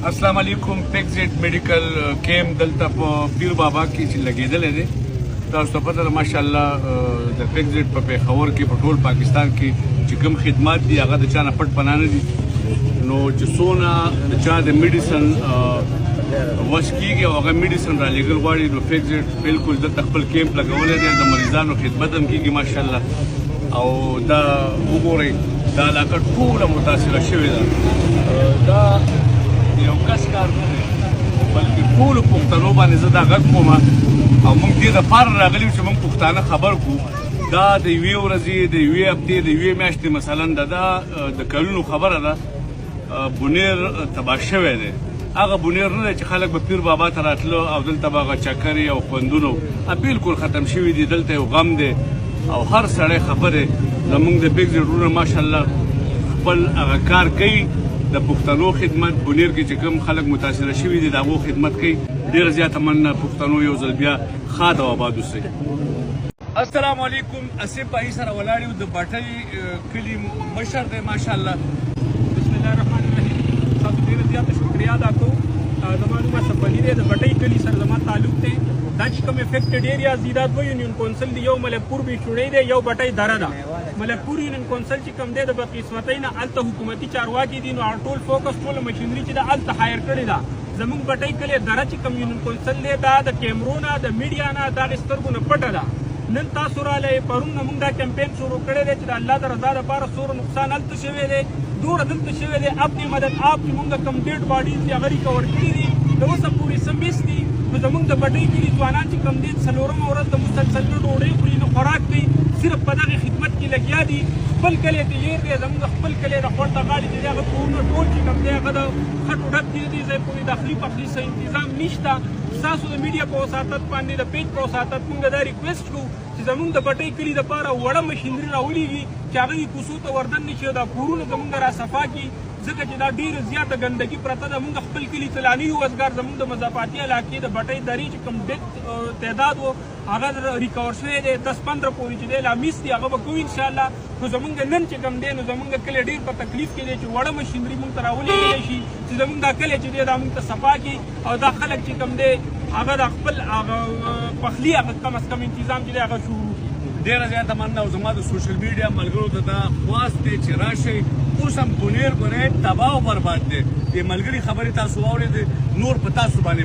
अस्सलाम वालेकुम। पेक्सेट मेडिकल कैम्प दलता पीर बाबा की लगेदले दे तاسو ته پته ده ماشاءالله د پیکزیټ په پیښور کې په ټول پاکستان کې چې کوم خدمات دي هغه د چا نه پټ پناه نه دي. نو چې څونه د چا د میډیسن وس کېږي او هغه میډیسن را لېږل غواړي نو پیکزیټ بالکل دلته خپل کیمپ لګولی دی. د مریضانو خدمت هم کېږي ماشاءالله. او دا وګورئ دا علاقه ټوله متاثره شوې ده. دا یو کس کار نه دی بلکې ټولو پښتنو باندې زه دا غږ کوم او موږ دې دپاره راغلي یو چې موږ پښتانه خبر کړو. دا د یوې ورځې د یوې هفتې د یوې میاشتې مثلا دا د کلونو خبره ده. بونیر تباه شوی دی. هغه بونیر نه دی چې خلک به پیر بابا ته راتله او دلته به هغه چکرې او خوندونه بالکل ختم شوي دي. دلته یو غم دی او هر سړی خبر دی. زموږ د پیکزیټ وروڼه ماشاءالله خپل هغه کار کوي د پښتنو خدمت. بونیر کې چې کوم خلک متاثره شوي دي د هغو خدمت کوي. ډېره زیاته مننه. پښتنو یو ځل بیا ښاد او آباد اوسئ. السلام علیکم. اسیب بھائی سره ولاړ یو د باټۍ کلي مشر دی ماشاءالله. بسم الله الرحمن الرحیم. تاسو ډېره زیاته شکریا ادا کوو. زما نوم اشرف علي دی. د باټۍ کلي سره زما تعلق دی. دا چې کوم افیکټډ ایریاز دي دا دوه یونین کونسل دی. یو ملکپور بیچوړی دی یو باټۍ دره ده. ملکپور یونین کونسل چې کوم دی د بدقسمتۍ نه هلته حکومتي چارواکي دي نو ټول فوکس ټوله مشینري چې ده هلته هایر کړې ده. زموږ باټۍ کلي دره چې کوم یونین کونسل دی دا د کیمرو نه د میډیا نه د هغې سترګو نه پټه ده. نن تاسو رالی پرون نه موږ دا کمپین شروع کړی دی چې د الله د رضا دپاره څومره نقصان هلته شوی دی دومره دلته شوی دی. اپنې مدد آپ چې موږ کوم ډیډ باډیز دي هغه ریکور کړي دي د اوسه پورې څه میس دي. نو زموږ د باټۍ کلي ځوانان چې کوم دي څلورمه ورځ د مسلسل نه ډوډۍ خوري نه خوراک کوي صرف په دغې خدمت کې لګیا دي. خپل کلی ته هیر دی. زموږ خپل کلی د خوړ د غاړې چې دی هغه کورونه ټول چې کوم دی هغه د خټو ډک دي. دې ځای پورې داخلي پخلي څه انتظام نشته. ستاسو د میډیا په وساطت باندې د پیج په وساطت موږ دا ریکویسټ کوو چې زموږ د باټۍ کلي دپاره وړه مشینري راولېږي چې هغه یې کوڅو ته وردن نه شي او دا کورونه زموږ را صفا کړي ځکه چې دا ډېره زیاته ګندګي پرته ده. موږ خپل کلي سیلاني وزګار زموږ د مضافاتي علاقې د باټۍ درې چې کوم ډېر تعداد و هغه ریکور شوی دی 10-15 پورې چې دی لا میس دي هغه به کوو انشاءالله. نو زموږ نن چې کوم دی نو زموږ کلی ډېر په تکلیف کې دی چې وړه مشینري موږ ته راولېږلی شي چې زموږ دا کلی چې دی دا موږ ته صفا کړي او دا خلک چې کوم دی هغه د خپل هغه پخلي هغه کم از کم انتظام چې دی هغه شروع کړي. ډېره زیاته مننه. او زما د سوشل میډیا ملګرو ته دا خواست دی چې راشئ. اوس هم بونیر ګورئ تباه او برباد دی. دې ملګري خبرې تاسو واورېدې نور په تاسو باندې